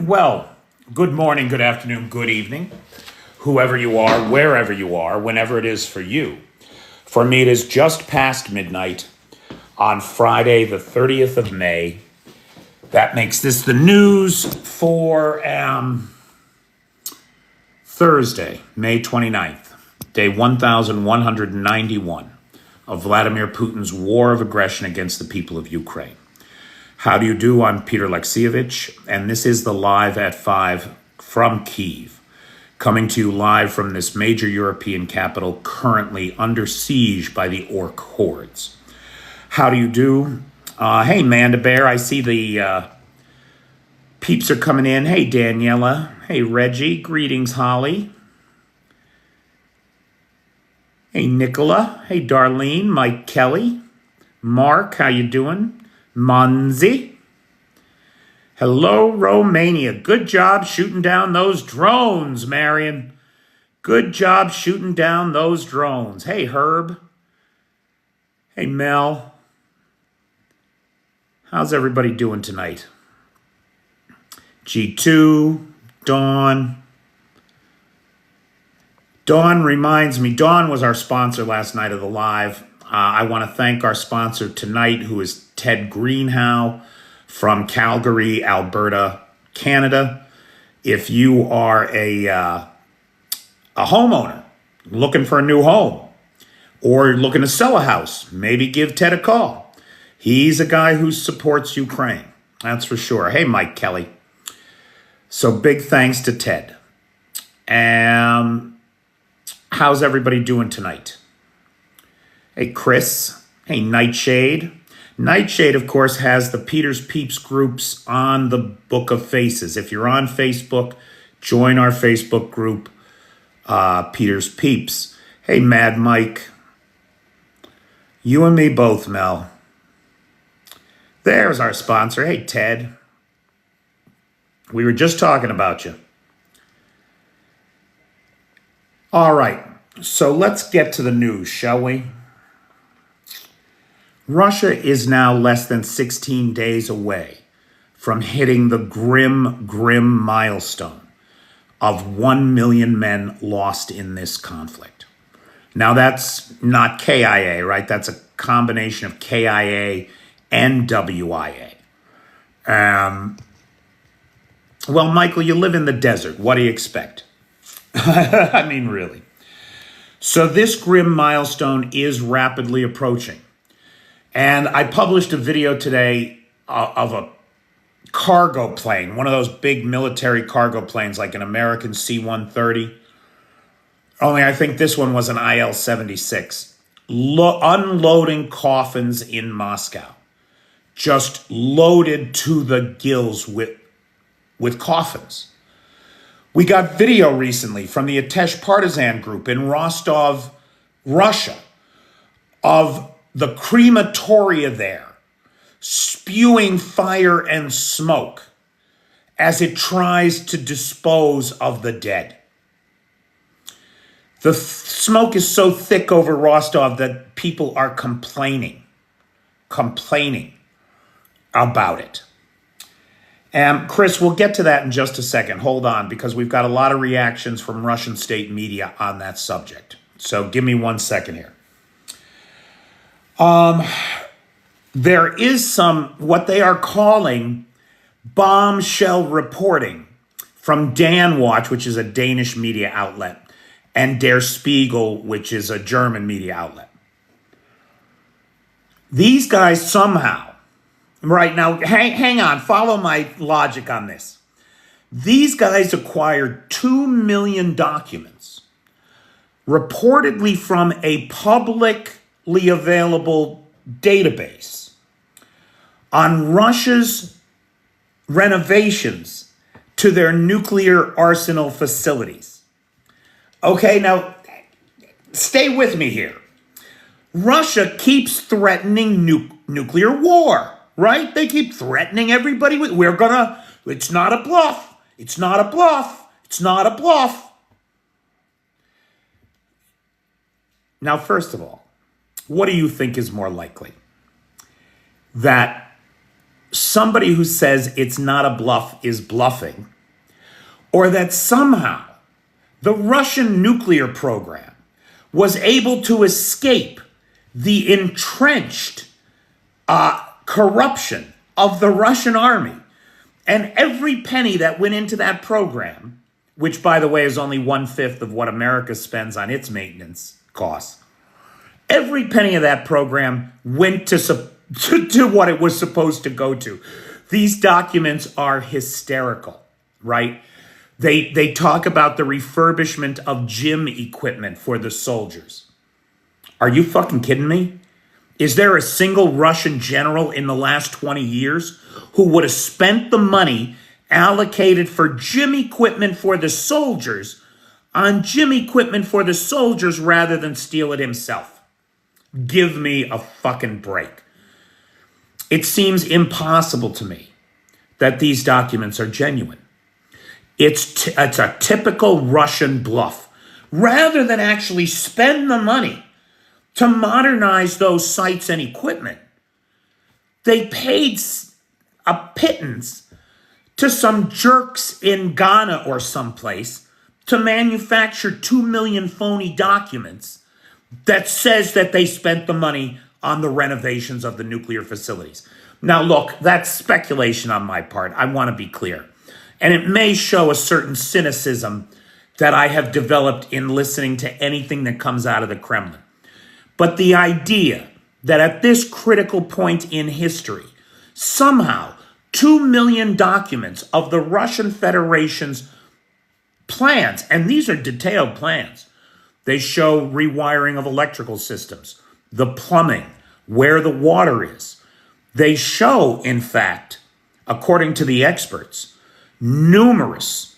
Well, good morning, good afternoon, good evening, whoever you are, wherever you are, whenever it is for you. For me, it is just past midnight on Friday, the 30th of May. That makes this the news for Thursday, May 29th, day 1191 of Vladimir Putin's war of aggression against the people of Ukraine. How do you do? I'm Peter Alexievich, and this is the Live at 5 from Kyiv, coming to you live from this major European capital currently under siege by the orc hordes. How do you do? Hey, Manda Bear, I see the peeps are coming in. Hey, Daniela. Hey, Reggie. Greetings, Holly. Hey, Nicola. Hey, Darlene. Mike Kelly. Mark, how you doing? Monzi. Hello, Romania. Good job shooting down those drones, Marion. Good job shooting down those drones. Hey, Herb. Hey, Mel. How's everybody doing tonight? G2, Dawn. Dawn reminds me, Dawn was our sponsor last night of the live. I want to thank our sponsor tonight, who is Ted Greenhow from Calgary, Alberta, Canada. If you are a homeowner looking for a new home or looking to sell a house, maybe give Ted a call. He's a guy who supports Ukraine, that's for sure. Hey, Mike Kelly. So big thanks to Ted. How's everybody doing tonight? Hey, Chris. Hey, Nightshade. Nightshade, of course, has the Peter's Peeps groups on the Book of Faces. If you're on Facebook, join our Facebook group, Peter's Peeps. Hey, Mad Mike. You and me both, Mel. There's our sponsor. Hey, Ted. We were just talking about you. All right, so let's get to the news, shall we? Russia is now less than 16 days away from hitting the grim milestone of 1 million men lost in this conflict. Now, that's not KIA, right? That's a combination of KIA and WIA. Well, Michael, you live in the desert. What do you expect? I mean, really. So this grim milestone is rapidly approaching. And I published a video today of a cargo plane, one of those big military cargo planes like an American C-130. Only I think this one was an IL-76. Unloading coffins in Moscow. Just loaded to the gills with coffins. We got video recently from the Atesh Partisan Group in Rostov, Russia, of the crematoria there spewing fire and smoke as it tries to dispose of the dead. The smoke is so thick over Rostov that people are complaining about it. Chris, we'll get to that in just a second. Hold on, because we've got a lot of reactions from Russian state media on that subject. So give me 1 second here. There is some, what they are calling bombshell reporting from Dan Watch, which is a Danish media outlet, and Der Spiegel, which is a German media outlet. These guys somehow, right now, hang on, follow my logic on this. These guys acquired 2 million documents, reportedly from a publicly available database on Russia's renovations to their nuclear arsenal facilities. Okay, now stay with me here. Russia keeps threatening nuclear war, right? They keep threatening everybody with, it's not a bluff. It's not a bluff. It's not a bluff. Now, first of all, what do you think is more likely? That somebody who says it's not a bluff is bluffing, or that somehow the Russian nuclear program was able to escape the entrenched corruption of the Russian army. And every penny that went into that program, which, by the way, is only 1/5 of what America spends on its maintenance costs, every penny of that program went to what it was supposed to go to. These documents are hysterical, right? They talk about the refurbishment of gym equipment for the soldiers. Are you fucking kidding me? Is there a single Russian general in the last 20 years who would have spent the money allocated for gym equipment for the soldiers on gym equipment for the soldiers rather than steal it himself? Give me a fucking break. It seems impossible to me that these documents are genuine. It's a typical Russian bluff. Rather than actually spend the money to modernize those sites and equipment, they paid a pittance to some jerks in Ghana or someplace to manufacture 2 million phony documents that says that they spent the money on the renovations of the nuclear facilities. Now, look, that's speculation on my part. I want to be clear. And it may show a certain cynicism that I have developed in listening to anything that comes out of the Kremlin. But the idea that at this critical point in history, somehow 2 million documents of the Russian Federation's plans, and these are detailed plans, they show rewiring of electrical systems, the plumbing, where the water is. They show, in fact, according to the experts, numerous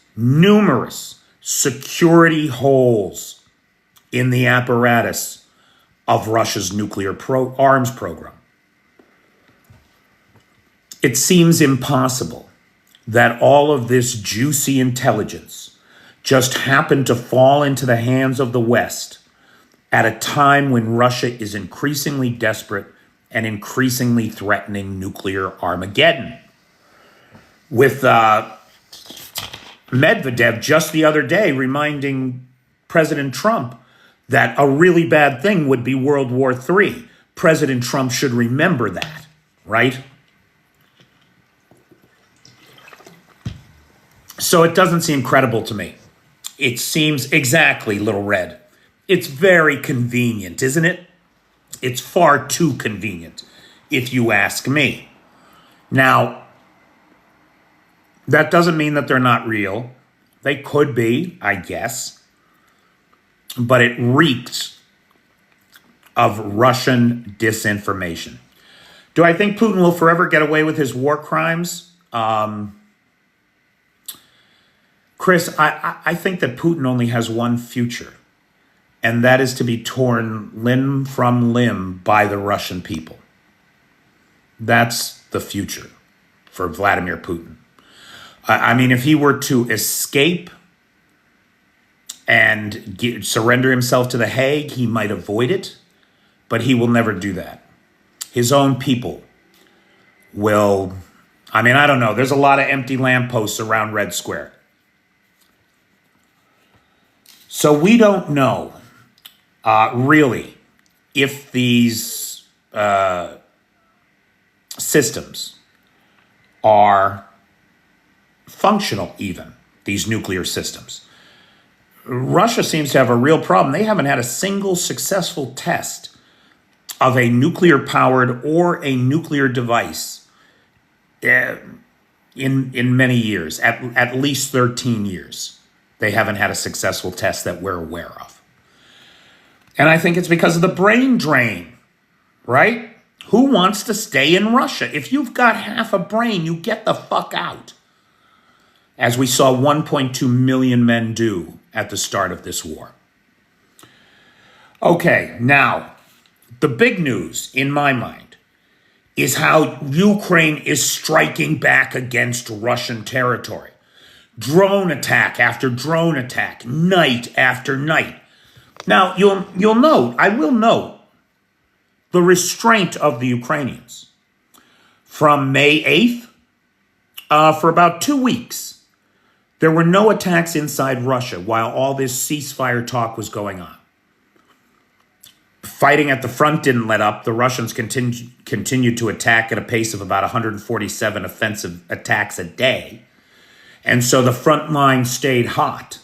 security holes in the apparatus of Russia's nuclear arms program. It seems impossible that all of this juicy intelligence just happened to fall into the hands of the West at a time when Russia is increasingly desperate and increasingly threatening nuclear Armageddon. With Medvedev just the other day reminding President Trump that a really bad thing would be World War III. President Trump should remember that, right? So it doesn't seem credible to me. It seems exactly, Little Red. It's very convenient, isn't it? It's far too convenient, if you ask me. Now, that doesn't mean that they're not real. They could be, I guess. But it reeks of Russian disinformation. Do I think Putin will forever get away with his war crimes? Chris, I think that Putin only has one future, and that is to be torn limb from limb by the Russian people. That's the future for Vladimir Putin. I mean, if he were to escape and surrender himself to The Hague, he might avoid it, but he will never do that. His own people will, I mean, I don't know. There's a lot of empty lampposts around Red Square. So we don't know, really, if these systems are functional even, these nuclear systems. Russia seems to have a real problem. They haven't had a single successful test of a nuclear-powered or a nuclear device in many years, at least 13 years. They haven't had a successful test that we're aware of. And I think it's because of the brain drain, right? Who wants to stay in Russia? If you've got half a brain, you get the fuck out. As we saw 1.2 million men do at the start of this war. Okay, now, the big news in my mind is how Ukraine is striking back against Russian territory. Drone attack after drone attack, night after night. Now, you'll note, I will note, the restraint of the Ukrainians. From May 8th, for about 2 weeks, There were no attacks inside Russia while all this ceasefire talk was going on. Fighting at the front didn't let up. The Russians continued to attack at a pace of about 147 offensive attacks a day. And so the front line stayed hot.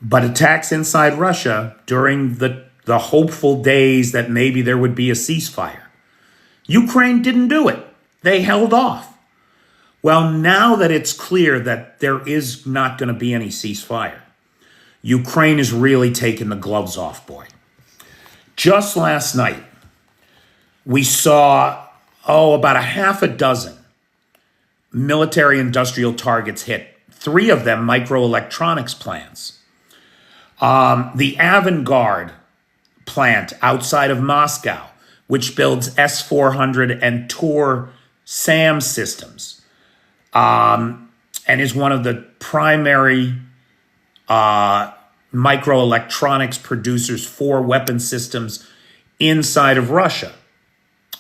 But attacks inside Russia during the hopeful days that maybe there would be a ceasefire, Ukraine didn't do it. They held off. Well, now that it's clear that there is not going to be any ceasefire, Ukraine is really taking the gloves off, boy. Just last night, we saw, about a half a dozen military industrial targets hit. 3 of them microelectronics plants. The Avangard plant outside of Moscow, which builds S-400 and Tor SAM systems, and is one of the primary microelectronics producers for weapon systems inside of Russia,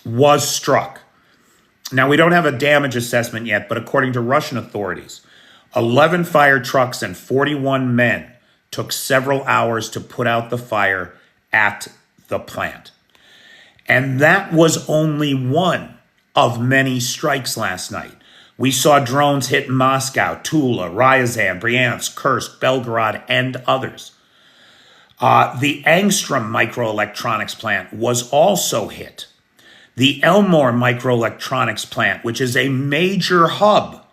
was struck. Now, we don't have a damage assessment yet, but according to Russian authorities, 11 fire trucks and 41 men took several hours to put out the fire at the plant. And that was only one of many strikes last night. We saw drones hit Moscow, Tula, Ryazan, Bryansk, Kursk, Belgorod, and others. The Angstrom microelectronics plant was also hit. The Elmore microelectronics plant, which is a major hub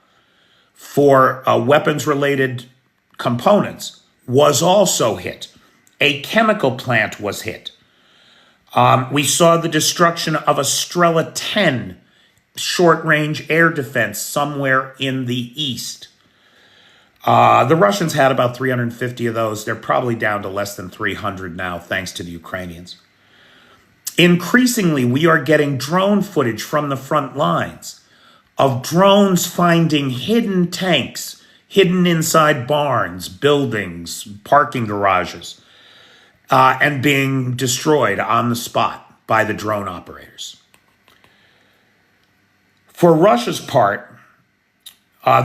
for weapons-related components, was also hit. A chemical plant was hit. We saw the destruction of a Strela 10 short-range air defense somewhere in the east. The Russians had about 350 of those. They're probably down to less than 300 now, thanks to the Ukrainians. Increasingly, we are getting drone footage from the front lines of drones finding hidden tanks, hidden inside barns, buildings, parking garages, and being destroyed on the spot by the drone operators. For Russia's part,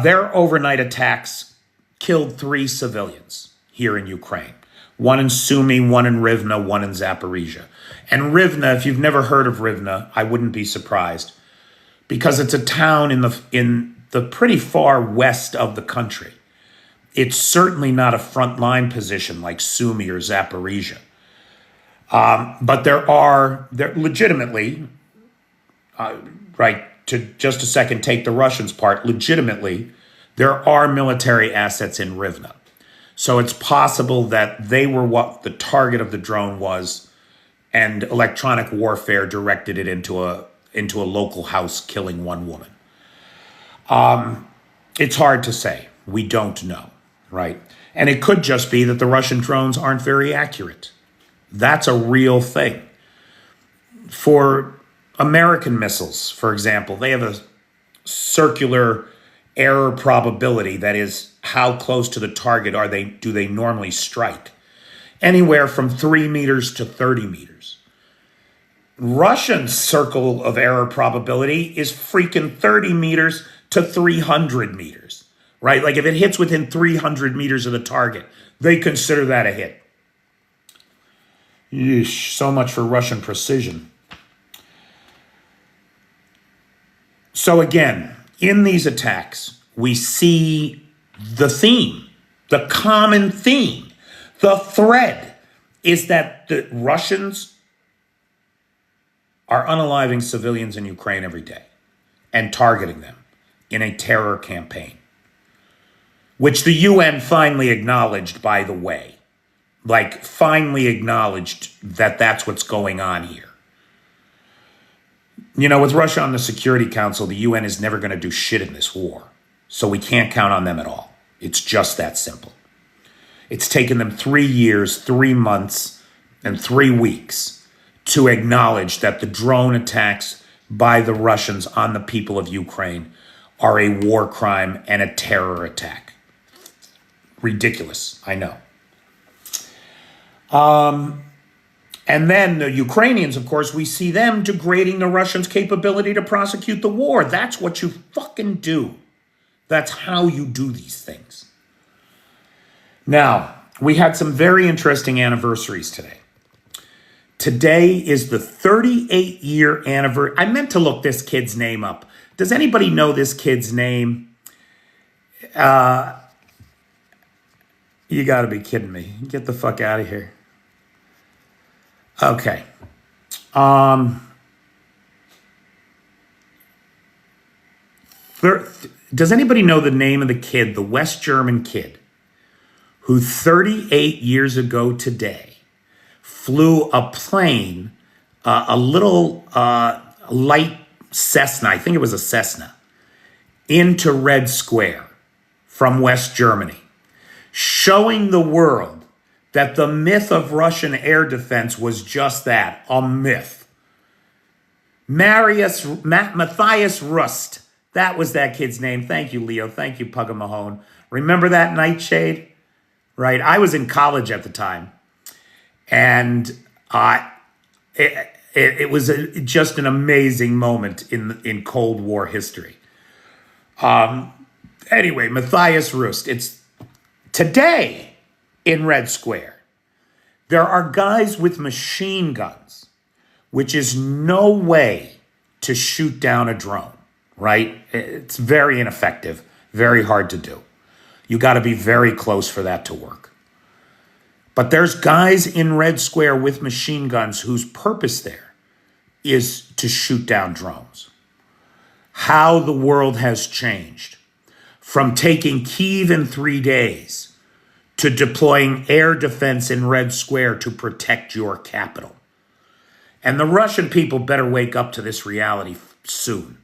their overnight attacks killed 3 civilians here in Ukraine. One in Sumy, one in Rivne, one in Zaporizhia. And Rivne, if you've never heard of Rivne, I wouldn't be surprised, because it's a town in the pretty far west of the country. It's certainly not a frontline position like Sumy or Zaporizhia. But there legitimately, right, to just a second take the Russians' part, legitimately, there are military assets in Rivne. So it's possible that they were what the target of the drone was, and electronic warfare directed it into a local house, killing 1 woman. It's hard to say. We don't know, right? And it could just be that the Russian drones aren't very accurate. That's a real thing. For American missiles, for example, they have a circular error probability, that is, how close to the target do they normally strike, anywhere from 3 meters to 30 meters. Russian circle of error probability is freaking 30 meters to 300 meters, right? Like if it hits within 300 meters of the target, they consider that a hit. Yeesh, so much for Russian precision. So again, in these attacks, we see the theme, the common theme. The thread is that the Russians are unaliving civilians in Ukraine every day and targeting them in a terror campaign, which the UN finally acknowledged, by the way, finally acknowledged that that's what's going on here. You know, with Russia on the Security Council, the UN is never going to do shit in this war. So we can't count on them at all. It's just that simple. It's taken them 3 years, 3 months, and 3 weeks to acknowledge that the drone attacks by the Russians on the people of Ukraine are a war crime and a terror attack. Ridiculous, I know. And then the Ukrainians, of course, we see them degrading the Russians' capability to prosecute the war. That's what you fucking do. That's how you do these things. Now, we had some very interesting anniversaries today. Today is the 38-year anniversary. I meant to look this kid's name up. Does anybody know this kid's name? You got to be kidding me. Get the fuck out of here. Okay. Does anybody know the name of the kid, the West German kid, who 38 years ago today flew a plane, a little light Cessna, I think it was a Cessna, into Red Square from West Germany, showing the world that the myth of Russian air defense was just that, a myth. Matthias Rust, that was that kid's name. Thank you, Leo. Thank you, Pugga Mahone. Remember that Nightshade? Right? I was in college at the time. And it was just an amazing moment in Cold War history. Anyway, Matthias Rust. It's today in Red Square. There are guys with machine guns, which is no way to shoot down a drone, right? It's very ineffective, very hard to do. You got to be very close for that to work. But there's guys in Red Square with machine guns whose purpose there is to shoot down drones. How the world has changed from taking Kyiv in 3 days to deploying air defense in Red Square to protect your capital. And the Russian people better wake up to this reality soon.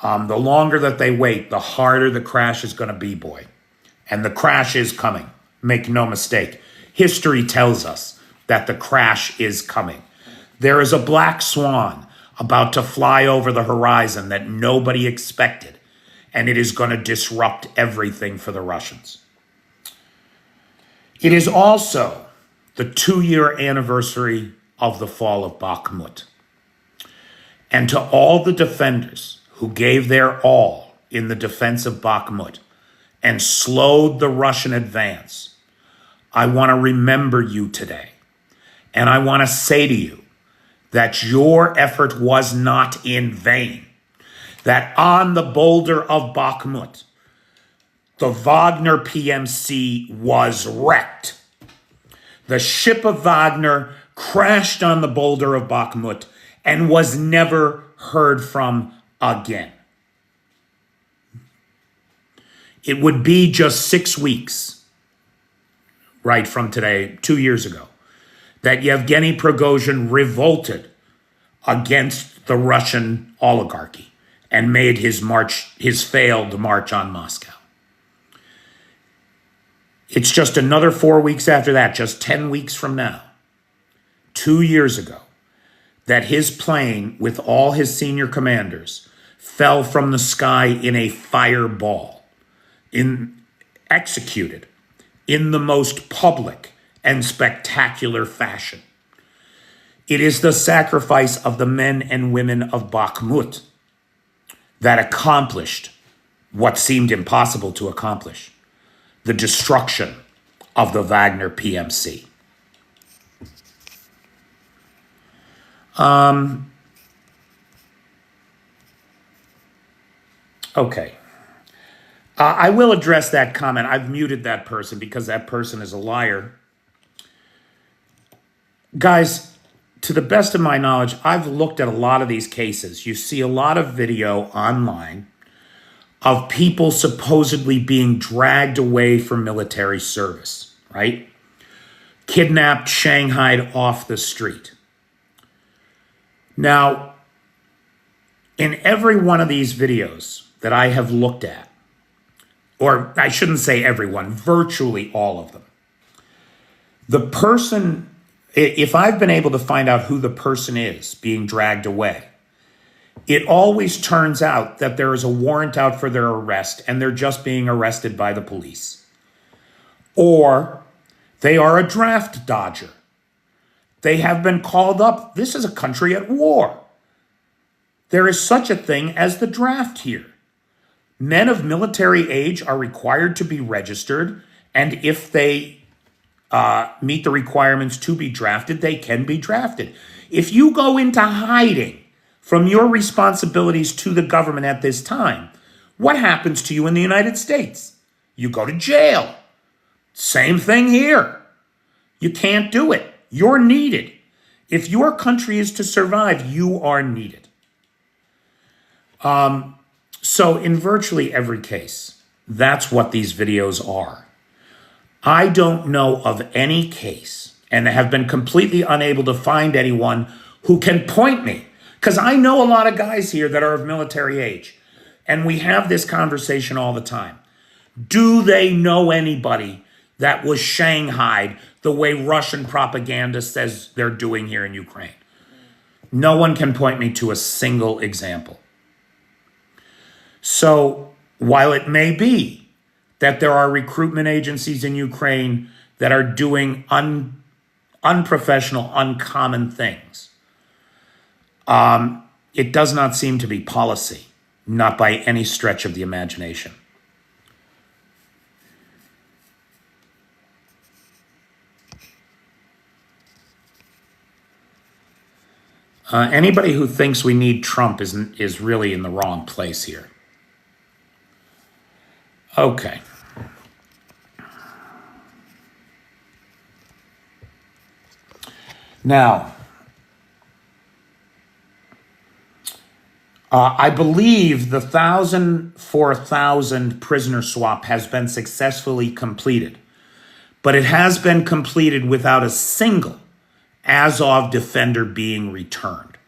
The longer that they wait, the harder the crash is going to be, boy. And the crash is coming. Make no mistake. History tells us that the crash is coming. There is a black swan about to fly over the horizon that nobody expected, and it is going to disrupt everything for the Russians. It is also the 2-year anniversary of the fall of Bakhmut. And to all the defenders who gave their all in the defense of Bakhmut and slowed the Russian advance, I want to remember you today. And I want to say to you that your effort was not in vain. That on the boulder of Bakhmut, the Wagner PMC was wrecked. The ship of Wagner crashed on the boulder of Bakhmut and was never heard from again. It would be just 6 weeks, right from today, 2 years ago, that Yevgeny Prigozhin revolted against the Russian oligarchy and made his failed march on Moscow. It's just another 4 weeks after that, just 10 weeks from now, 2 years ago, that his plane with all his senior commanders fell from the sky in a fireball, executed in the most public and spectacular fashion. It is the sacrifice of the men and women of Bakhmut that accomplished what seemed impossible to accomplish: the destruction of the Wagner PMC. Okay. I will address that comment. I've muted that person because that person is a liar. Guys, to the best of my knowledge, I've looked at a lot of these cases. You see a lot of video online of people supposedly being dragged away from military service, right? Kidnapped, shanghaied off the street. Now, in every one of these videos that I have looked at, or I shouldn't say everyone, virtually all of them, the person, if I've been able to find out who the person is being dragged away, it always turns out that there is a warrant out for their arrest and they're just being arrested by the police. Or they are a draft dodger. They have been called up. This is a country at war. There is such a thing as the draft here. Men of military age are required to be registered, and if they meet the requirements to be drafted, they can be drafted. If you go into hiding from your responsibilities to the government at this time, what happens to you in the United States? You go to jail. Same thing here. You can't do it. You're needed. If your country is to survive, you are needed. So in virtually every case, that's what these videos are. I don't know of any case, and have been completely unable to find anyone who can point me, because I know a lot of guys here that are of military age, and we have this conversation all the time. Do they know anybody that was shanghaied the way Russian propaganda says they're doing here in Ukraine? No one can point me to a single example. So while it may be that there are recruitment agencies in Ukraine that are doing unprofessional, uncommon things, it does not seem to be policy, not by any stretch of the imagination. Anybody who thinks we need Trump is really in the wrong place here. Okay. Now, I believe the 1,000 for 1,000 prisoner swap has been successfully completed, but it has been completed without a single Azov defender being returned.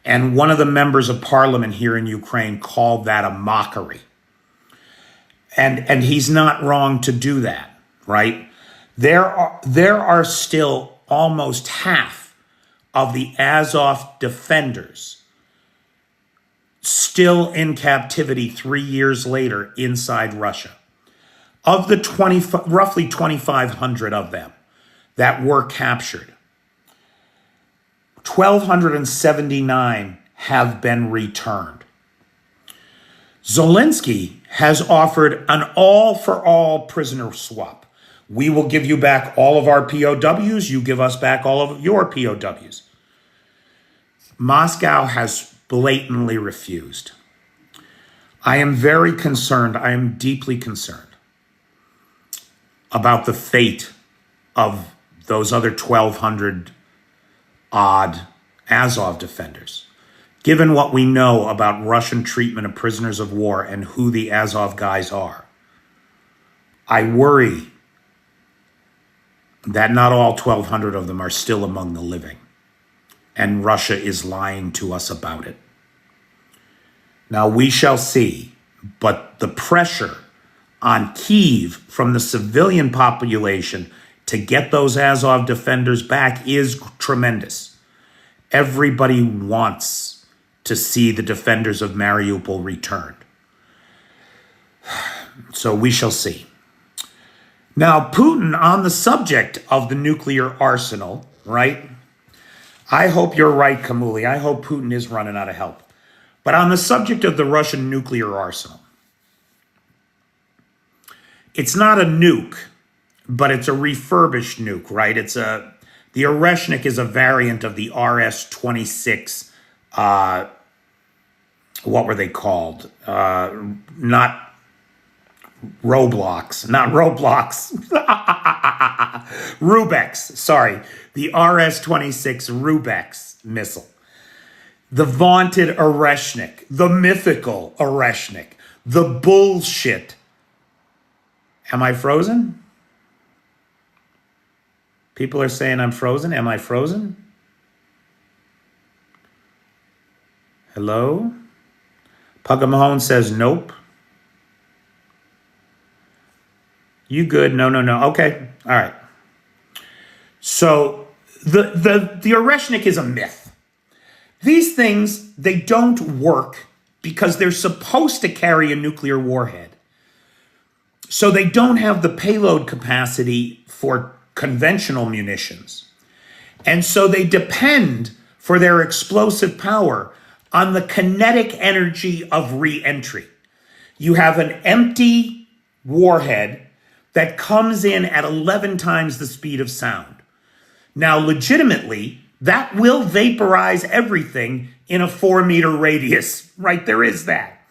And one of the members of parliament here in Ukraine called that a mockery. And he's not wrong to do that, right? There are still almost half of the Azov defenders still in captivity 3 years later inside Russia. Of the roughly 2,500 of them that were captured, 1,279 have been returned. Zelensky has offered an all-for-all prisoner swap. We will give you back all of our POWs. You give us back all of your POWs. Moscow has blatantly refused. I am very concerned. I am deeply concerned about the fate of those other 1,200 odd Azov defenders. Given what we know about Russian treatment of prisoners of war and who the Azov guys are, I worry that not all 1,200 of them are still among the living, and Russia is lying to us about it. Now, we shall see, but the pressure on Kyiv from the civilian population to get those Azov defenders back is tremendous. Everybody wants to see the defenders of Mariupol returned. So we shall see. Now, Putin, on the subject of the nuclear arsenal, right? I hope you're right, Kamuli. I hope Putin is running out of help. But on the subject of the Russian nuclear arsenal, it's not a nuke, but it's a refurbished nuke, right? The Oreshnik is a variant of the RS-26, what were they called? Not Roblox. Rubex, sorry. The RS-26 Rubex missile. The vaunted Oreshnik, the mythical Oreshnik, the bullshit. Am I frozen? People are saying I'm frozen. Am I frozen? Hello? Pugga Mahone says nope. You good? No. Okay. All right. So the Oreshnik is a myth. These things, they don't work because they're supposed to carry a nuclear warhead. So they don't have the payload capacity for conventional munitions. And so they depend for their explosive power on the kinetic energy of re-entry. You have an empty warhead that comes in at 11 times the speed of sound. Now, legitimately, that will vaporize everything in a 4-meter radius, right? There is that.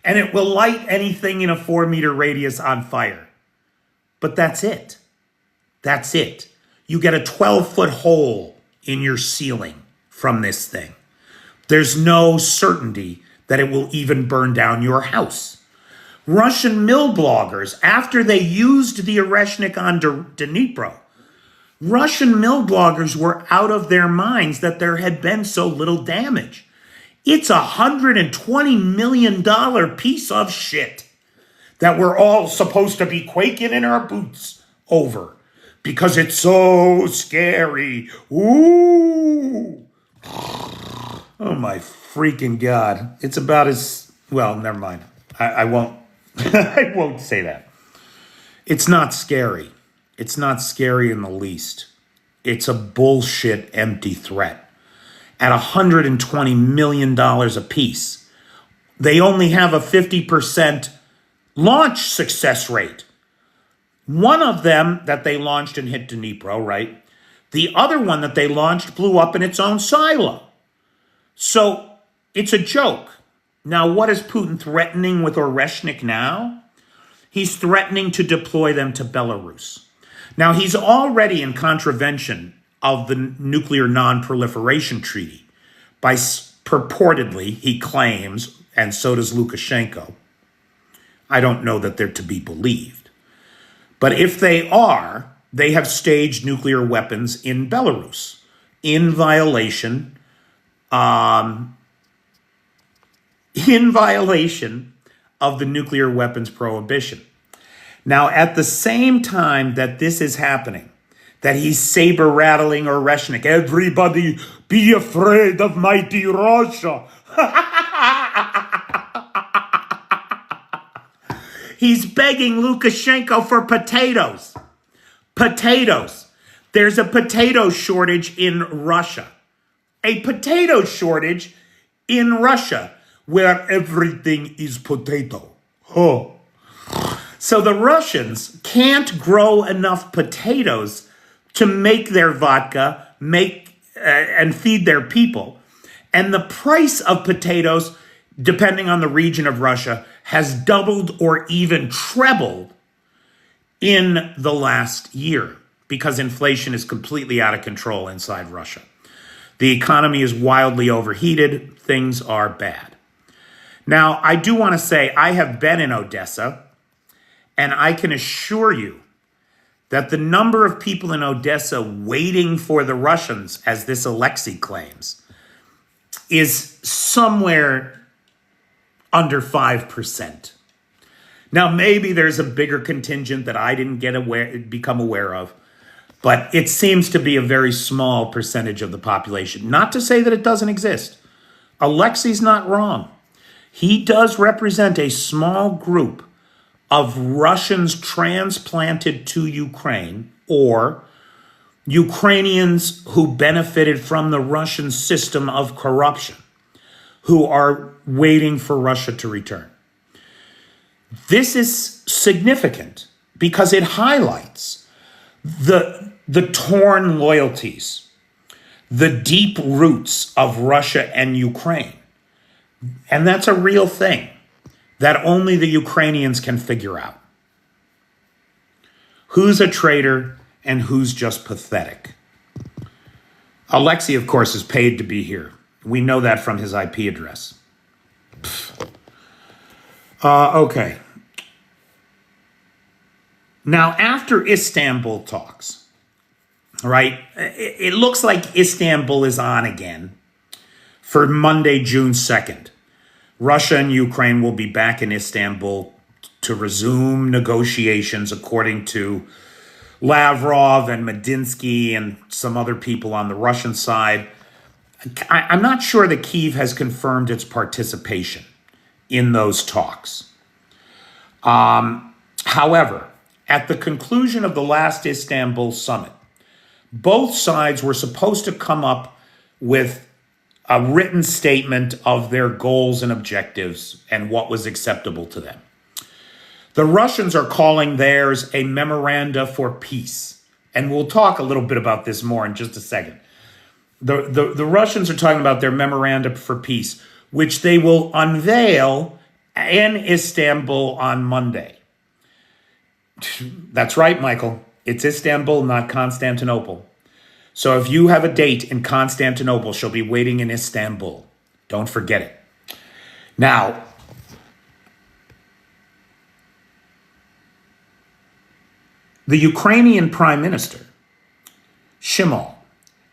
And it will light anything in a 4-meter radius on fire. But that's it. That's it. You get a 12-foot hole in your ceiling from this thing. There's no certainty that it will even burn down your house. Russian mill bloggers, after they used the Oreshnik on Dnipro, Russian mill bloggers were out of their minds that there had been so little damage. It's $120 million piece of shit that we're all supposed to be quaking in our boots over because it's so scary. Ooh. Oh my freaking God. It's about as, well, never mind. I won't, I won't say that. It's not scary. It's not scary in the least. It's a bullshit empty threat. At $120 million a piece, they only have a 50% launch success rate. One of them that they launched and hit Dnipro, right? The other one that they launched blew up in its own silo. So it's a joke. Now, what is Putin threatening with Oreshnik now? He's threatening to deploy them to Belarus. Now, he's already in contravention of the Nuclear Non-Proliferation Treaty by purportedly, he claims, and so does Lukashenko. I don't know that they're to be believed. But if they are, they have staged nuclear weapons in Belarus in violation of the nuclear weapons prohibition. Now, at the same time that this is happening, that he's saber-rattling Oreshnik, everybody be afraid of mighty Russia. He's begging Lukashenko for potatoes. Potatoes. There's a potato shortage in Russia. A potato shortage in Russia where everything is potato. Oh. So the Russians can't grow enough potatoes to make their vodka, and feed their people. And the price of potatoes, depending on the region of Russia, has doubled or even trebled in the last year because inflation is completely out of control inside Russia. The economy is wildly overheated. Things are bad. Now, I do want to say I have been in Odessa, and I can assure you that the number of people in Odessa waiting for the Russians, as this Alexei claims, is somewhere under 5%. Now, maybe there's a bigger contingent that I didn't become aware of, but it seems to be a very small percentage of the population. Not to say that it doesn't exist. Alexei's not wrong. He does represent a small group of Russians transplanted to Ukraine or Ukrainians who benefited from the Russian system of corruption, who are waiting for Russia to return. This is significant because it highlights the torn loyalties, the deep roots of Russia and Ukraine. And that's a real thing that only the Ukrainians can figure out. Who's a traitor and who's just pathetic? Alexei, of course, is paid to be here. We know that from his IP address. Okay. Now, after Istanbul talks, right, it looks like Istanbul is on again for Monday, June 2nd. Russia and Ukraine will be back in Istanbul to resume negotiations, according to Lavrov and Medinsky and some other people on the Russian side. I'm not sure that Kyiv has confirmed its participation in those talks. However, at the conclusion of the last Istanbul summit, both sides were supposed to come up with a written statement of their goals and objectives and what was acceptable to them. The Russians are calling theirs a memoranda for peace. And we'll talk a little bit about this more in just a second. The Russians are talking about their memoranda for peace, which they will unveil in Istanbul on Monday. That's right, Michael. It's Istanbul, not Constantinople. So if you have a date in Constantinople, she'll be waiting in Istanbul. Don't forget it. Now, the Ukrainian Prime Minister, Shimon,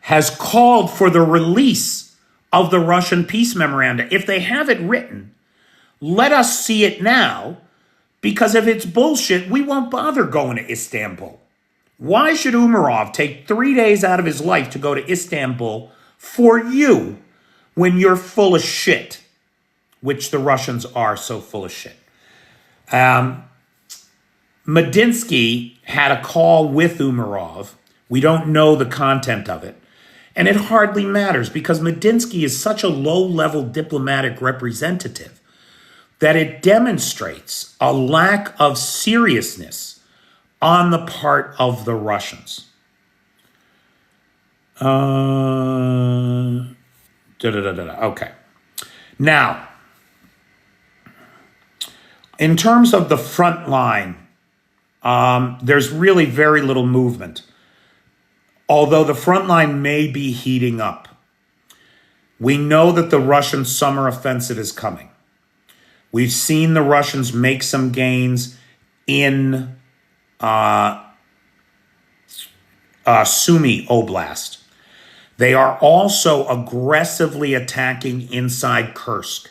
has called for the release of the Russian peace memoranda. If they have it written, let us see it now, because if it's bullshit, we won't bother going to Istanbul. Why should Umarov take 3 days out of his life to go to Istanbul for you when you're full of shit, which the Russians are so full of shit? Medinsky had a call with Umarov. We don't know the content of it. And it hardly matters because Medinsky is such a low-level diplomatic representative that it demonstrates a lack of seriousness on the part of the Russians. Okay. Now, in terms of the front line, there's really very little movement. Although the front line may be heating up. We know that the Russian summer offensive is coming. We've seen the Russians make some gains in Sumy Oblast. They are also aggressively attacking inside Kursk,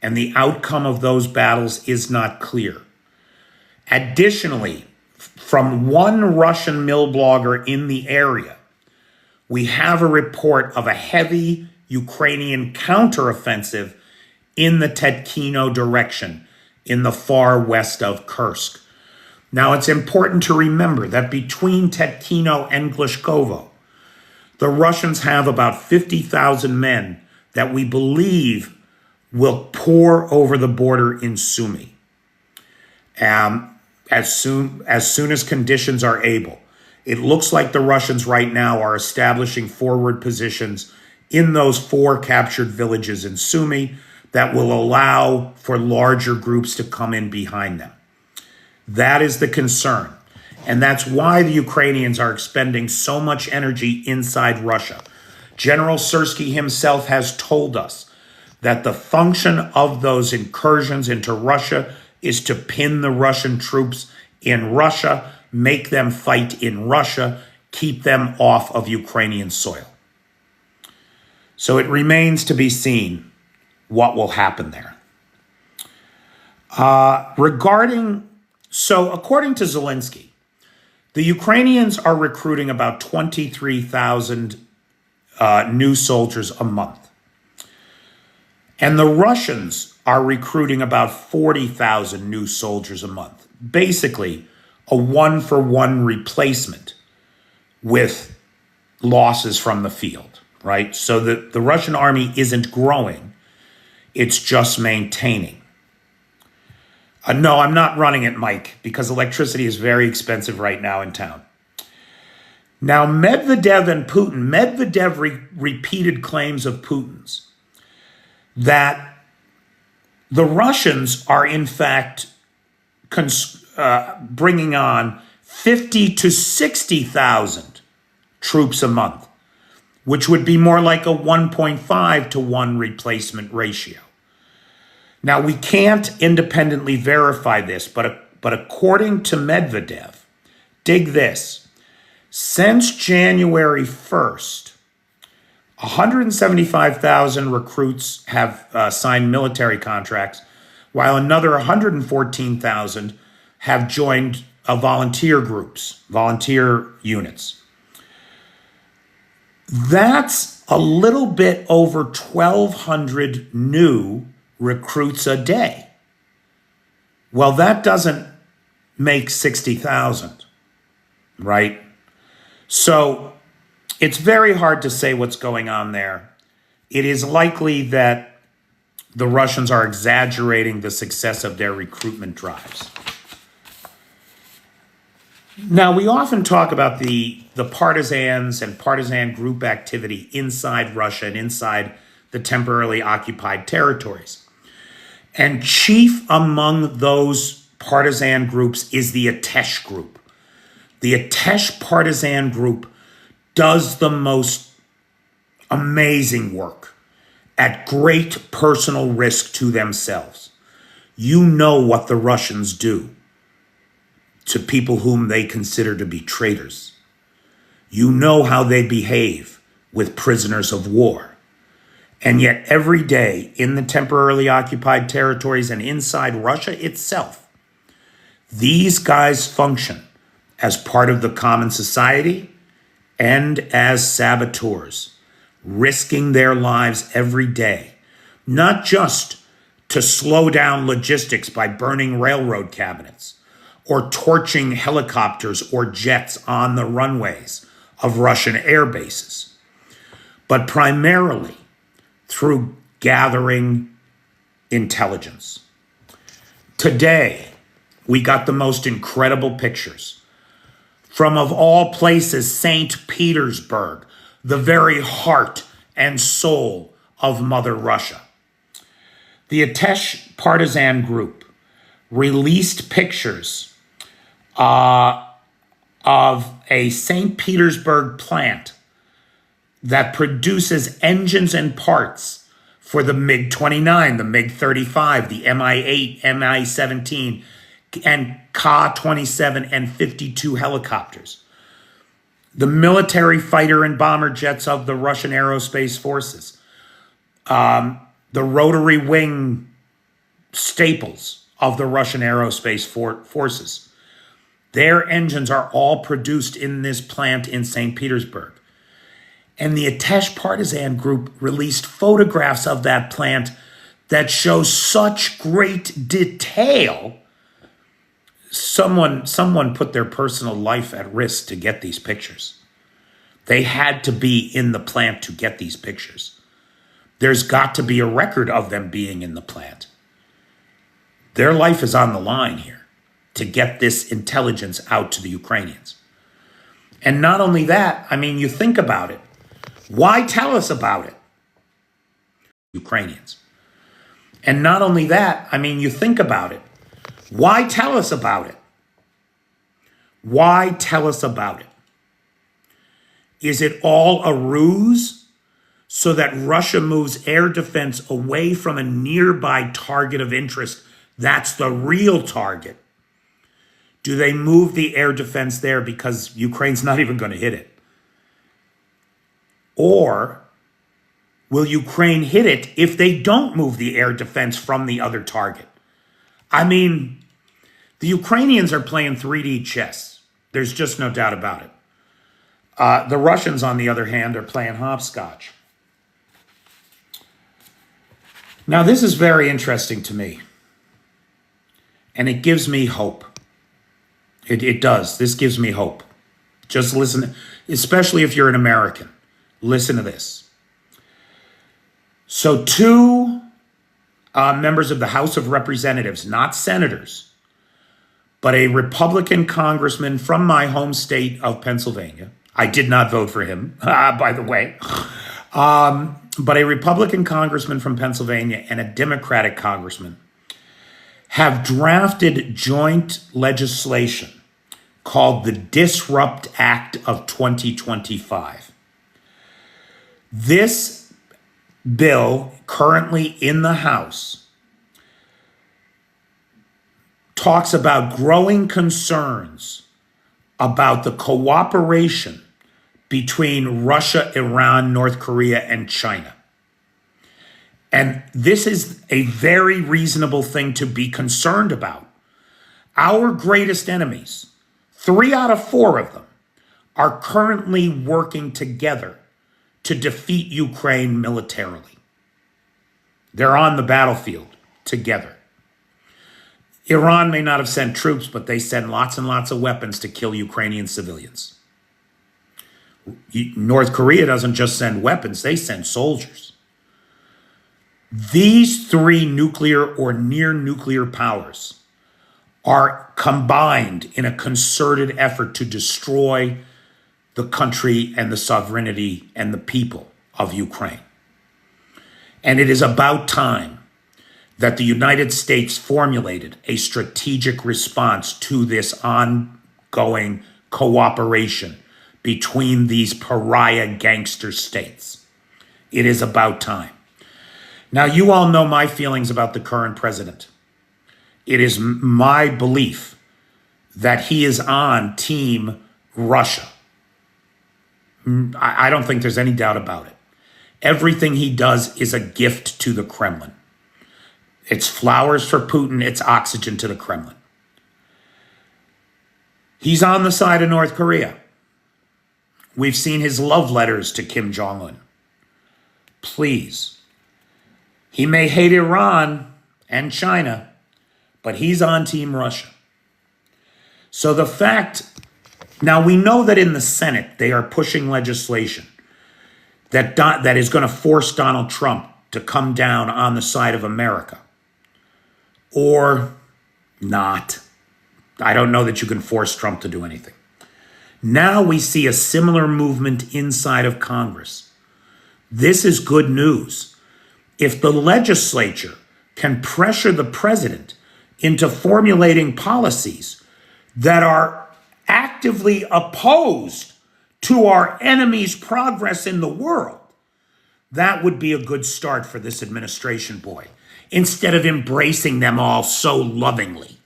and the outcome of those battles is not clear. Additionally, from one Russian mill blogger in the area, we have a report of a heavy Ukrainian counteroffensive in the Tetkino direction in the far west of Kursk. Now, it's important to remember that between Tetkino and Glishkovo, the Russians have about 50,000 men that we believe will pour over the border in Sumy. As soon as conditions are able. It looks like the Russians right now are establishing forward positions in those 4 captured villages in Sumy that will allow for larger groups to come in behind them. That is the concern. And that's why the Ukrainians are expending so much energy inside Russia. General Syrskyi himself has told us that the function of those incursions into Russia is to pin the Russian troops in Russia, make them fight in Russia, keep them off of Ukrainian soil. So it remains to be seen what will happen there. According to Zelensky, the Ukrainians are recruiting about 23,000 new soldiers a month. And the Russians are recruiting about 40,000 new soldiers a month. Basically, a one-for-one replacement with losses from the field, right? So the Russian army isn't growing. It's just maintaining. No, I'm not running it, Mike, because electricity is very expensive right now in town. Now, Medvedev and Putin, repeated claims of Putin's that the Russians are, in fact, bringing on 50 to 60,000 troops a month, which would be more like a 1.5 to 1 replacement ratio. Now, we can't independently verify this, but according to Medvedev, dig this, since January 1st, 175,000 recruits have signed military contracts, while another 114,000 have joined volunteer groups, volunteer units. That's a little bit over 1,200 new recruits a day. Well, that doesn't make 60,000, right? So it's very hard to say what's going on there. it is likely that the Russians are exaggerating the success of their recruitment drives. Now, we often talk about the partisans and partisan group activity inside Russia and inside the temporarily occupied territories. And chief among those partisan groups is the Atesh group. The Atesh partisan group does the most amazing work at great personal risk to themselves. You know what the Russians do to people whom they consider to be traitors. You know how they behave with prisoners of war. And yet every day in the temporarily occupied territories and inside Russia itself, these guys function as part of the common society and as saboteurs, risking their lives every day, not just to slow down logistics by burning railroad cabinets or torching helicopters or jets on the runways of Russian air bases, but primarily through gathering intelligence. Today, we got the most incredible pictures from, of all places, St. Petersburg, the very heart and soul of Mother Russia. The Atesh partisan group released pictures of a St. Petersburg plant that produces engines and parts for the MiG-29, the MiG-35, the Mi-8, Mi-17, and Ka-27 and 52 helicopters. The military fighter and bomber jets of the Russian aerospace forces. The rotary wing staples of the Russian aerospace forces. Their engines are all produced in this plant in St. Petersburg. And the Atesh partisan group released photographs of that plant that show such great detail. Someone put their personal life at risk to get these pictures. They had to be in the plant to get these pictures. There's got to be a record of them being in the plant. Their life is on the line here to get this intelligence out to the Ukrainians. And not only that, I mean, you think about it. Why tell us about it? Ukrainians. And not only that, I mean, you think about it. Why tell us about it? Why tell us about it? Is it all a ruse so that Russia moves air defense away from a nearby target of interest? That's the real target. Do they move the air defense there because Ukraine's not even going to hit it? Or will Ukraine hit it if they don't move the air defense from the other target? I mean, the Ukrainians are playing 3D chess. There's just no doubt about it. The Russians, on the other hand, are playing hopscotch. Now, this is very interesting to me. And it gives me hope. It does. This gives me hope. Just listen, especially if you're an American. Listen to this. So two members of the House of Representatives, not senators, but a Republican congressman from my home state of Pennsylvania. I did not vote for him, by the way. But a Republican congressman from Pennsylvania and a Democratic congressman have drafted joint legislation called the Disrupt Act of 2025. This bill, currently in the House, talks about growing concerns about the cooperation between Russia, Iran, North Korea, and China. And this is a very reasonable thing to be concerned about. Our greatest enemies, 3 out of 4 of them, are currently working together to defeat Ukraine militarily. They're on the battlefield together. Iran may not have sent troops, but they send lots and lots of weapons to kill Ukrainian civilians. North Korea doesn't just send weapons, they send soldiers. These three nuclear or near nuclear powers are combined in a concerted effort to destroy the country and the sovereignty and the people of Ukraine. And it is about time that the United States formulated a strategic response to this ongoing cooperation between these pariah gangster states. It is about time. Now, you all know my feelings about the current president. It is my belief that he is on Team Russia. I don't think there's any doubt about it. Everything he does is a gift to the Kremlin. It's flowers for Putin, it's oxygen to the Kremlin. He's on the side of North Korea. We've seen his love letters to Kim Jong-un. Please. He may hate Iran and China, but he's on Team Russia. So the fact, now we know that in the Senate, they are pushing legislation that is going to force Donald Trump to come down on the side of America. Or not. I don't know that you can force Trump to do anything. Now we see a similar movement inside of Congress. This is good news. If the legislature can pressure the president into formulating policies that are actively opposed to our enemy's progress in the world, that would be a good start for this administration, boy, instead of embracing them all so lovingly.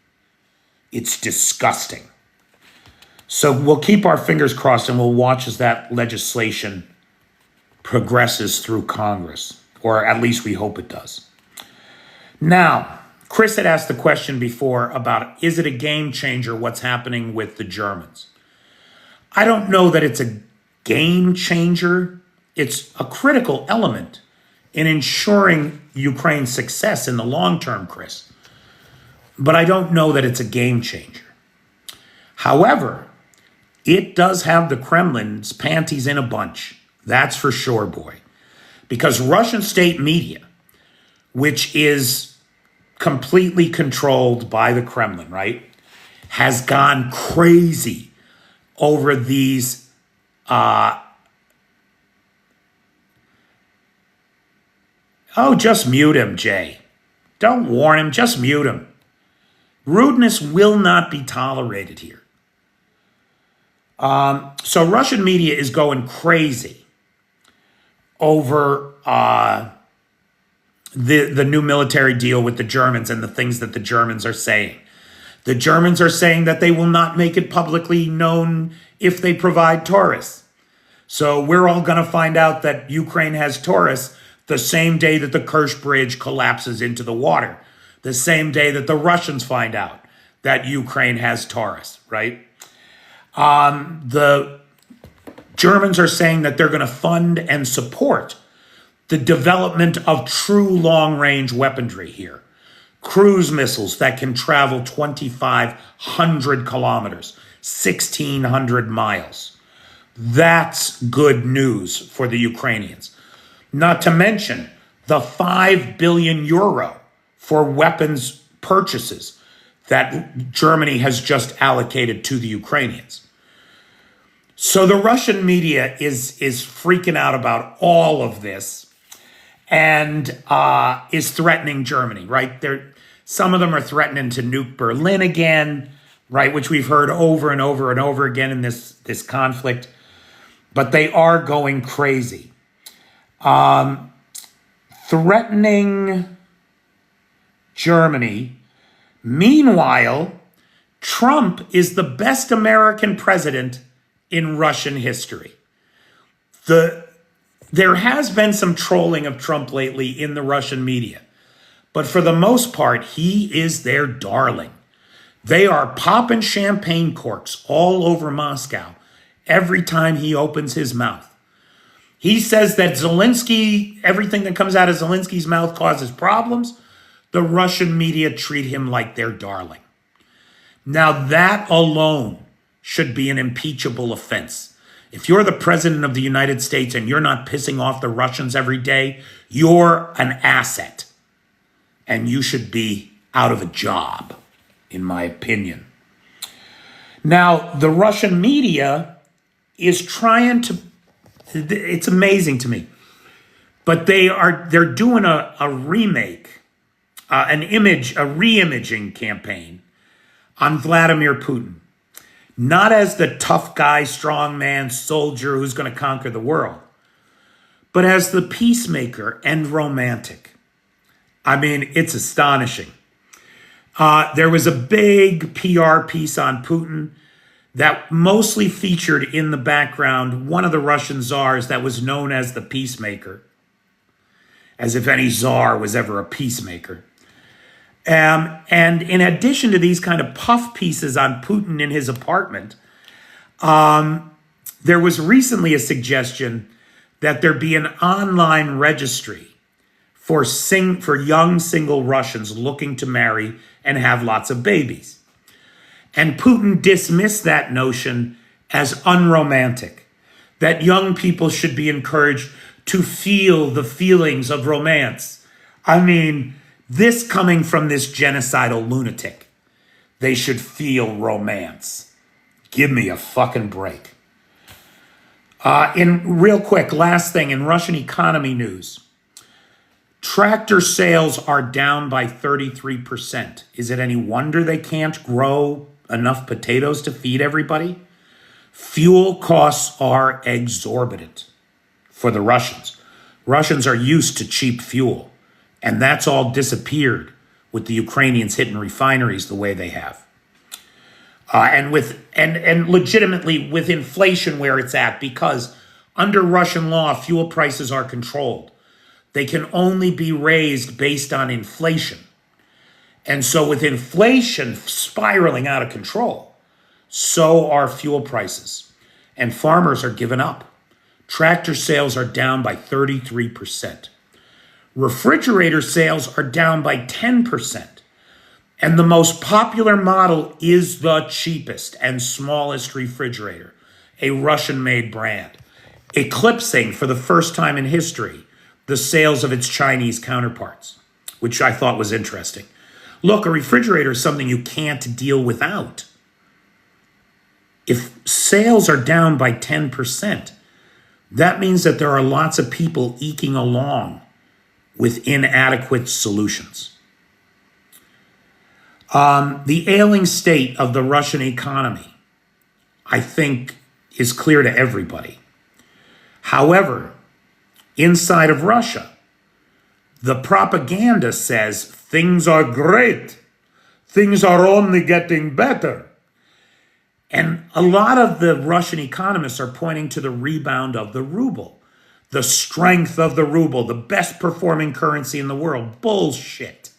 It's disgusting. So we'll keep our fingers crossed and we'll watch as that legislation progresses through Congress, or at least we hope it does. Now, Chris had asked the question before about, is it a game changer what's happening with the Germans? I don't know that it's a game changer. It's a critical element in ensuring Ukraine's success in the long term, Chris. But I don't know that it's a game changer. However, it does have the Kremlin's panties in a bunch. That's for sure, boy. Because Russian state media, which is completely controlled by the Kremlin, right, has gone crazy over these just mute him, Jay. Don't warn him, just mute him. Rudeness will not be tolerated here. So Russian media is going crazy over the new military deal with the Germans and the things that the Germans are saying. The Germans are saying that they will not make it publicly known if they provide Taurus. So we're all going to find out that Ukraine has Taurus the same day that the Kerch Bridge collapses into the water, the same day that the Russians find out that Ukraine has Taurus, right? The Germans are saying that they're going to fund and support the development of true long-range weaponry here. Cruise missiles that can travel 2,500 kilometers, 1,600 miles. That's good news for the Ukrainians. Not to mention the 5 billion euro for weapons purchases that Germany has just allocated to the Ukrainians. So the Russian media is freaking out about all of this and is threatening Germany, right? Some of them are threatening to nuke Berlin again, right? Which we've heard over and over and over again in this conflict. But they are going crazy. Threatening Germany. Meanwhile, Trump is the best American president in Russian history. There has been some trolling of Trump lately in the Russian media, but for the most part, he is their darling. They are popping champagne corks all over Moscow every time he opens his mouth. He says that Zelensky, everything that comes out of Zelensky's mouth causes problems. The Russian media treat him like their darling. Now that alone should be an impeachable offense. If you're the president of the United States and you're not pissing off the Russians every day, you're an asset. And you should be out of a job, in my opinion. Now, the Russian media is trying to, it's amazing to me, but they're doing a remake, a re-imaging campaign on Vladimir Putin. Not as the tough guy, strong man, soldier who's going to conquer the world, but as the peacemaker and romantic. I mean, it's astonishing. There was a big PR piece on Putin that mostly featured in the background one of the Russian czars that was known as the peacemaker, as if any czar was ever a peacemaker. And in addition to these kind of puff pieces on Putin in his apartment, there was recently a suggestion that there be an online registry for young single Russians looking to marry and have lots of babies. And Putin dismissed that notion as unromantic, that young people should be encouraged to feel the feelings of romance. I mean, this coming from this genocidal lunatic. They should feel romance. Give me a fucking break. Real quick, last thing, in Russian economy news. Tractor sales are down by 33%. Is it any wonder they can't grow enough potatoes to feed everybody? Fuel costs are exorbitant for the Russians. Russians are used to cheap fuel. And that's all disappeared with the Ukrainians hitting refineries the way they have. And legitimately with inflation where it's at, because under Russian law, fuel prices are controlled. They can only be raised based on inflation. And so with inflation spiraling out of control, so are fuel prices. And farmers are giving up. Tractor sales are down by 33%. Refrigerator sales are down by 10%. And the most popular model is the cheapest and smallest refrigerator, a Russian-made brand, eclipsing for the first time in history the sales of its Chinese counterparts, which I thought was interesting. Look, a refrigerator is something you can't deal without. If sales are down by 10%, that means that there are lots of people eking along with inadequate solutions. The ailing state of the Russian economy, I think, is clear to everybody. However, inside of Russia, the propaganda says things are great. Things are only getting better. And a lot of the Russian economists are pointing to the rebound of the ruble. The strength of the ruble, the best performing currency in the world. Bullshit.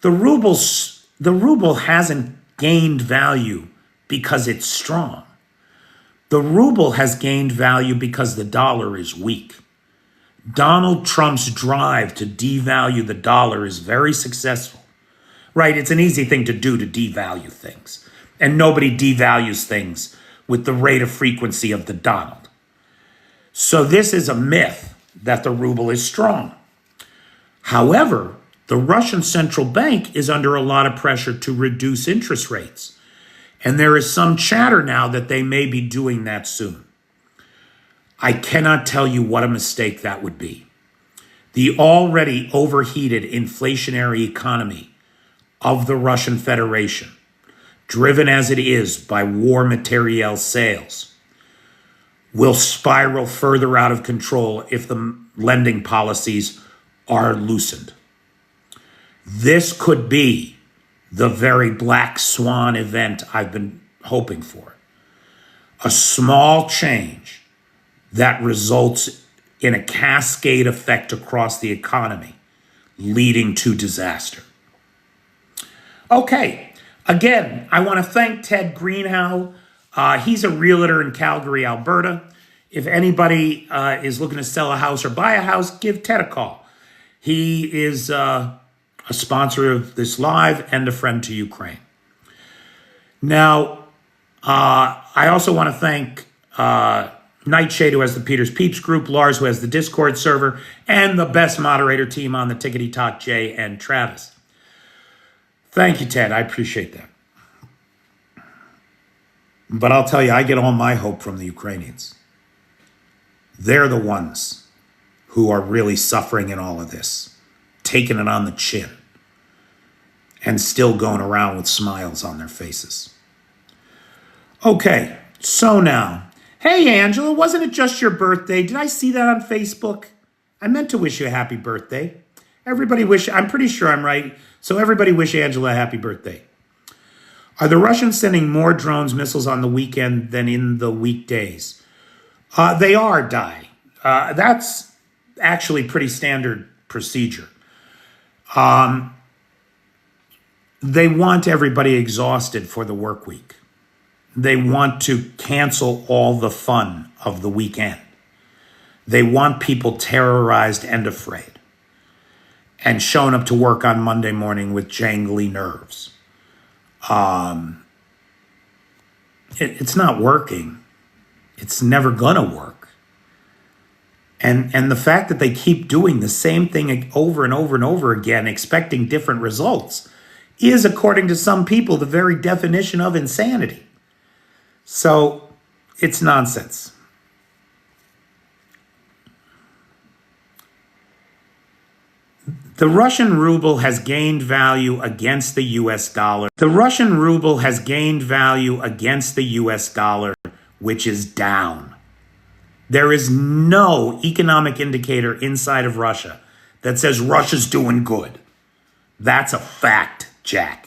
The ruble hasn't gained value because it's strong. The ruble has gained value because the dollar is weak. Donald Trump's drive to devalue the dollar is very successful. Right? It's an easy thing to do to devalue things. And nobody devalues things with the rate of frequency of the Donald. So this is a myth that the ruble is strong. However, the Russian central bank is under a lot of pressure to reduce interest rates. And there is some chatter now that they may be doing that soon. I cannot tell you what a mistake that would be. The already overheated inflationary economy of the Russian Federation, driven as it is by war materiel sales, will spiral further out of control if the lending policies are loosened. This could be the very black swan event I've been hoping for. A small change that results in a cascade effect across the economy, leading to disaster. Okay, again, I want to thank Ted Greenhow. He's a realtor in Calgary, Alberta. If anybody is looking to sell a house or buy a house, give Ted a call. He is a sponsor of this live and a friend to Ukraine. Now, I also want to thank Nightshade, who has the Peters Peeps group, Lars, who has the Discord server, and the best moderator team on the Tickety Talk, Jay and Travis. Thank you, Ted. I appreciate that. But I'll tell you, I get all my hope from the Ukrainians. They're the ones who are really suffering in all of this, taking it on the chin, and still going around with smiles on their faces. Okay, so now, hey Angela, wasn't it just your birthday? Did I see that on Facebook? I meant to wish you a happy birthday. Everybody wish, I'm pretty sure I'm right, so everybody wish Angela a happy birthday. Are the Russians sending more drones, missiles on the weekend than in the weekdays? They are, Di. That's actually pretty standard procedure. They want everybody exhausted for the work week. They want to cancel all the fun of the weekend. They want people terrorized and afraid and showing up to work on Monday morning with jangly nerves. It's not working. It's never gonna work. And the fact that they keep doing the same thing over and over and over again, expecting different results, is, according to some people, the very definition of insanity. So it's nonsense. The Russian ruble has gained value against the US dollar. The Russian ruble has gained value against the US dollar, which is down. There is no economic indicator inside of Russia that says Russia's doing good. That's a fact, Jack.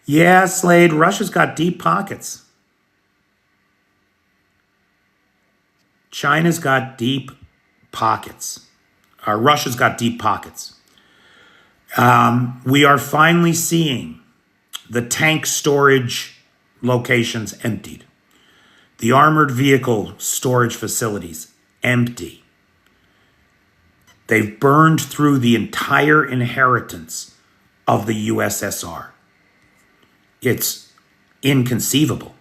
Yeah, Slade, Russia's got deep pockets. China's got deep pockets. Russia's got deep pockets. We are finally seeing the tank storage locations emptied. The armored vehicle storage facilities empty. They've burned through the entire inheritance of the USSR. It's inconceivable.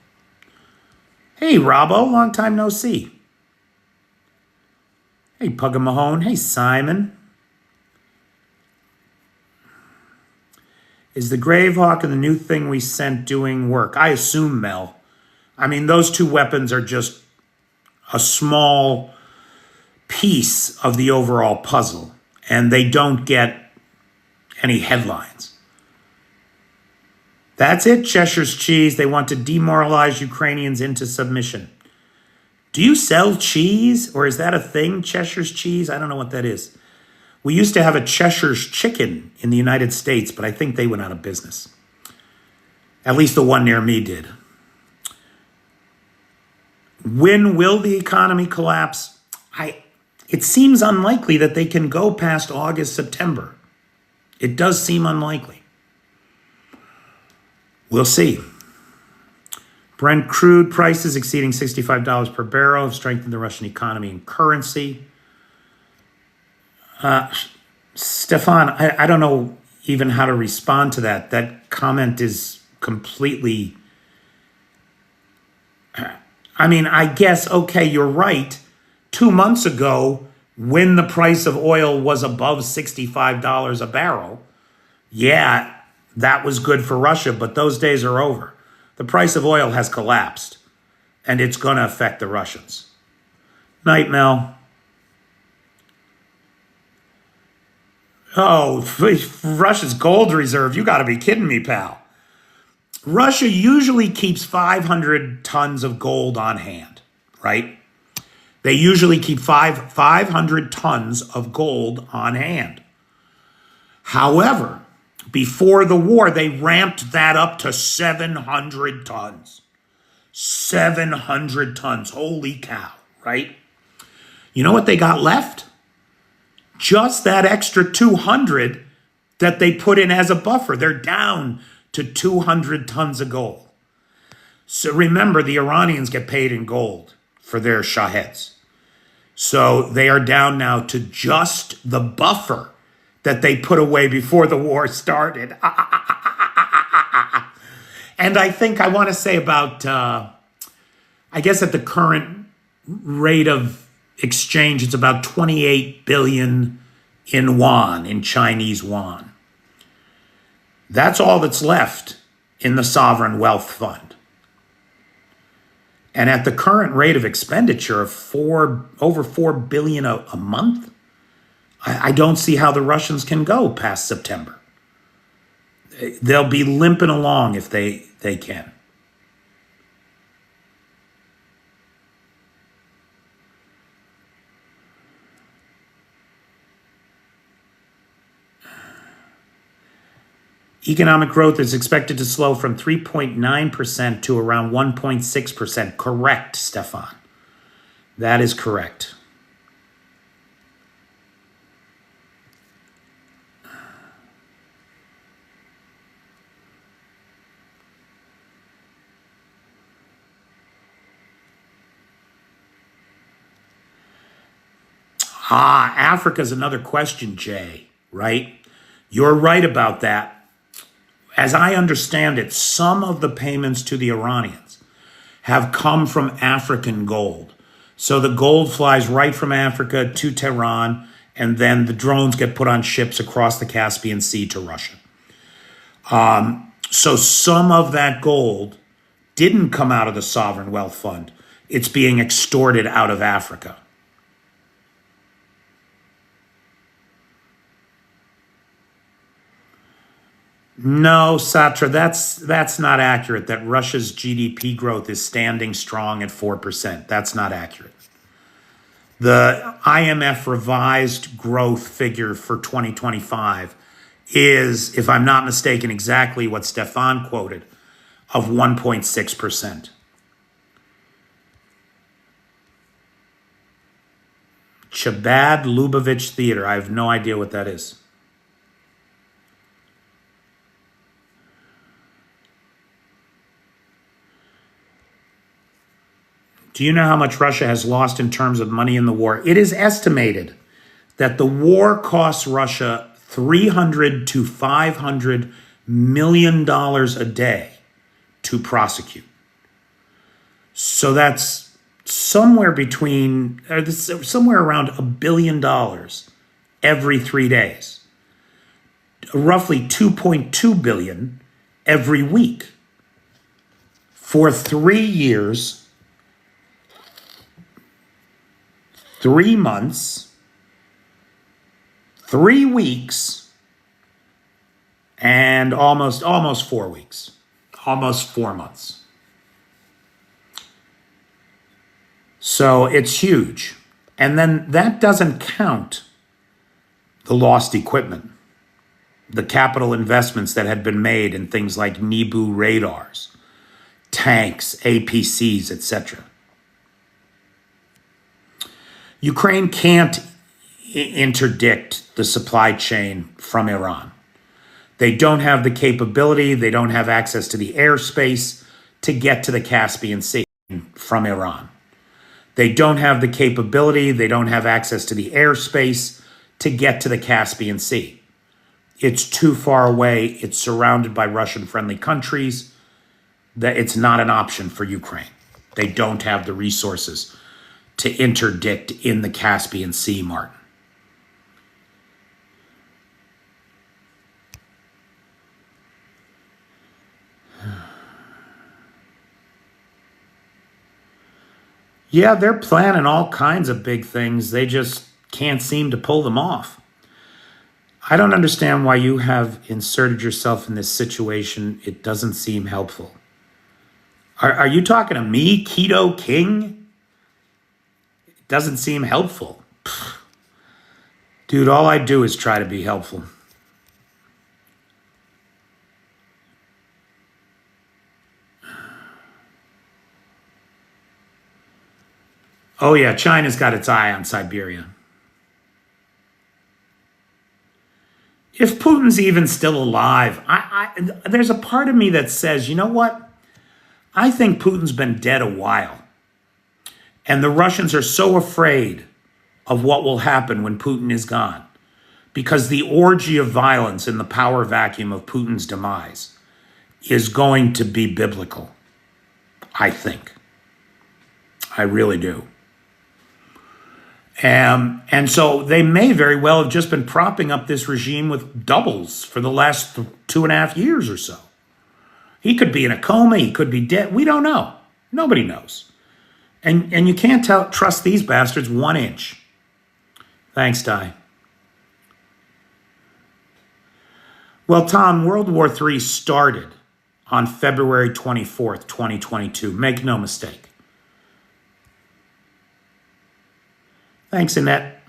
Hey, Robbo, long time no see. Hey, Pugga Mahone. Hey, Simon. Is the Gravehawk and the new thing we sent doing work? I assume, Mel. I mean, those two weapons are just a small piece of the overall puzzle, and they don't get any headlines. That's it, Cheshire's Cheese. They want to demoralize Ukrainians into submission. Do you sell cheese, or is that a thing, Cheshire's Cheese? I don't know what that is. We used to have a Cheshire's Chicken in the United States, but I think they went out of business. At least the one near me did. When will the economy collapse? It seems unlikely that they can go past August, September. It does seem unlikely. We'll see. Brent crude prices exceeding $65 per barrel have strengthened the Russian economy and currency. Stefan, I don't know even how to respond to that. That comment is completely... I mean, I guess, okay, you're right. 2 months ago, when the price of oil was above $65 a barrel, yeah, that was good for Russia, but those days are over. The price of oil has collapsed, and it's going to affect the Russians. Night, Mel. Oh, Russia's gold reserve. You got to be kidding me, pal. Russia usually keeps 500 tons of gold on hand, right? They usually keep 500 tons of gold on hand. However, before the war, they ramped that up to 700 tons. 700 tons. Holy cow, right? You know what they got left? Just that extra 200 that they put in as a buffer. They're down to 200 tons of gold. So remember, the Iranians get paid in gold for their shaheds. So they are down now to just the buffer that they put away before the war started. And I think I want to say about, I guess at the current rate of exchange, it's about 28 billion in yuan, in Chinese yuan. That's all that's left in the sovereign wealth fund. And at the current rate of expenditure of over 4 billion a month, I don't see how the Russians can go past September. They'll be limping along if they can. Economic growth is expected to slow from 3.9% to around 1.6%. Correct, Stefan. That is correct. Africa's another question, Jay, right? You're right about that. As I understand it, some of the payments to the Iranians have come from African gold. So the gold flies right from Africa to Tehran, and then the drones get put on ships across the Caspian Sea to Russia. So some of that gold didn't come out of the sovereign wealth fund. It's being extorted out of Africa. No, Satra, that's not accurate. That Russia's GDP growth is standing strong at 4%. That's not accurate. The IMF revised growth figure for 2025 is, if I'm not mistaken, exactly what Stefan quoted, of 1.6%. Chabad Lubavitch Theater. I have no idea what that is. Do you know how much Russia has lost in terms of money in the war? It is estimated that the war costs Russia $300 to $500 million a day to prosecute. So that's somewhere around $1 billion every 3 days. Roughly 2.2 billion every week. For 3 years, 3 months, 3 weeks, and almost 4 weeks, almost 4 months. So it's huge. And then that doesn't count the lost equipment, the capital investments that had been made in things like Nibu radars, tanks, APCs, etc. Ukraine can't interdict the supply chain from Iran. They don't have the capability, they don't have access to the airspace to get to the Caspian Sea from Iran. They don't have the capability, they don't have access to the airspace to get to the Caspian Sea. It's too far away, it's surrounded by Russian-friendly countries, that it's not an option for Ukraine. They don't have the resources to interdict in the Caspian Sea, Martin. Yeah, they're planning all kinds of big things. They just can't seem to pull them off. I don't understand why you have inserted yourself in this situation. It doesn't seem helpful. Are you talking to me, Keto King? Doesn't seem helpful. Dude, all I do is try to be helpful. Oh yeah, China's got its eye on Siberia. If Putin's even still alive, there's a part of me that says, you know what? I think Putin's been dead a while. And the Russians are so afraid of what will happen when Putin is gone because the orgy of violence in the power vacuum of Putin's demise is going to be biblical, I think. I really do. And so they may very well have just been propping up this regime with doubles for the last 2.5 years or so. He could be in a coma. He could be dead. We don't know. Nobody knows. And you can't trust these bastards 1 inch. Thanks, Di. Well, Tom, World War III started on February 24th, 2022. Make no mistake. Thanks, Annette.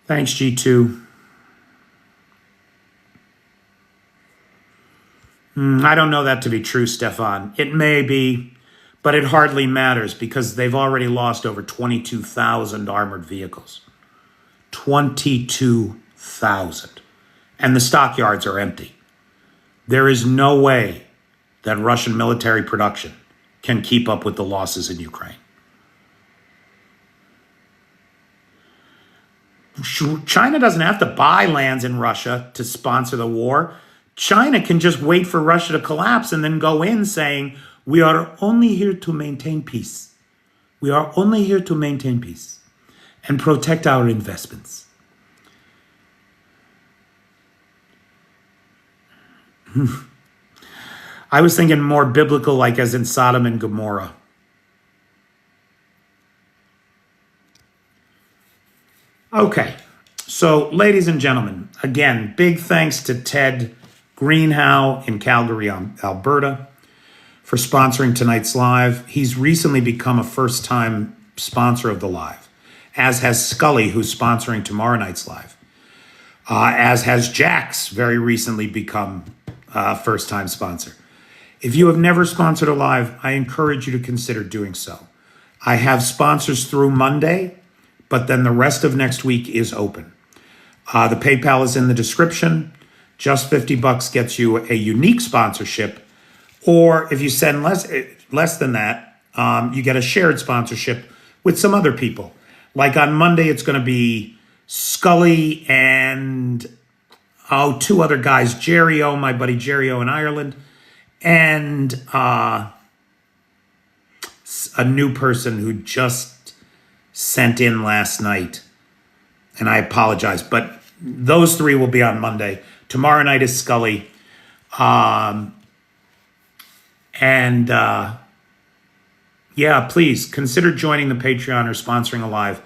Thanks, G2. I don't know that to be true, Stefan. It may be, but it hardly matters because they've already lost over 22,000 armored vehicles. 22,000. And the stockyards are empty. There is no way that Russian military production can keep up with the losses in Ukraine. China doesn't have to buy lands in Russia to sponsor the war. China can just wait for Russia to collapse and then go in saying, we are only here to maintain peace. We are only here to maintain peace and protect our investments. I was thinking more biblical, like as in Sodom and Gomorrah. Okay, so ladies and gentlemen, again, big thanks to Ted Greenhow in Calgary, Alberta, for sponsoring tonight's live. He's recently become a first-time sponsor of the live, as has Scully, who's sponsoring tomorrow night's live, as has Jax very recently become a first-time sponsor. If you have never sponsored a live, I encourage you to consider doing so. I have sponsors through Monday, but then the rest of next week is open. The PayPal is in the description. Just $50 gets you a unique sponsorship. Or if you send less than that, you get a shared sponsorship with some other people. Like on Monday, it's going to be Scully and two other guys, Jerry O, my buddy Jerry O in Ireland, and a new person who just sent in last night. And I apologize, but those three will be on Monday. Tomorrow night is Scully. Yeah, please consider joining the Patreon or sponsoring a live.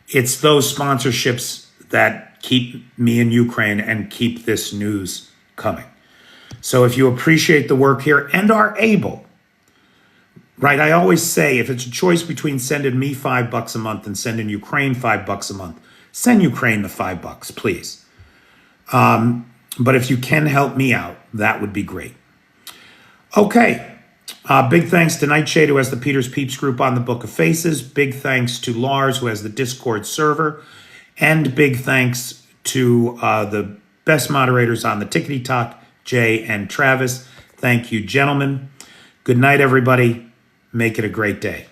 It's those sponsorships that keep me in Ukraine and keep this news coming. So if you appreciate the work here and are able, right? I always say if it's a choice between sending me $5 a month and sending Ukraine $5 a month, send Ukraine the $5, please. But if you can help me out, that would be great. Okay. Big thanks to Nightshade, who has the Peter's Peeps group on the Book of Faces. Big thanks to Lars, who has the Discord server. And big thanks to the best moderators on the Tickety Talk, Jay and Travis. Thank you, gentlemen. Good night, everybody. Make it a great day.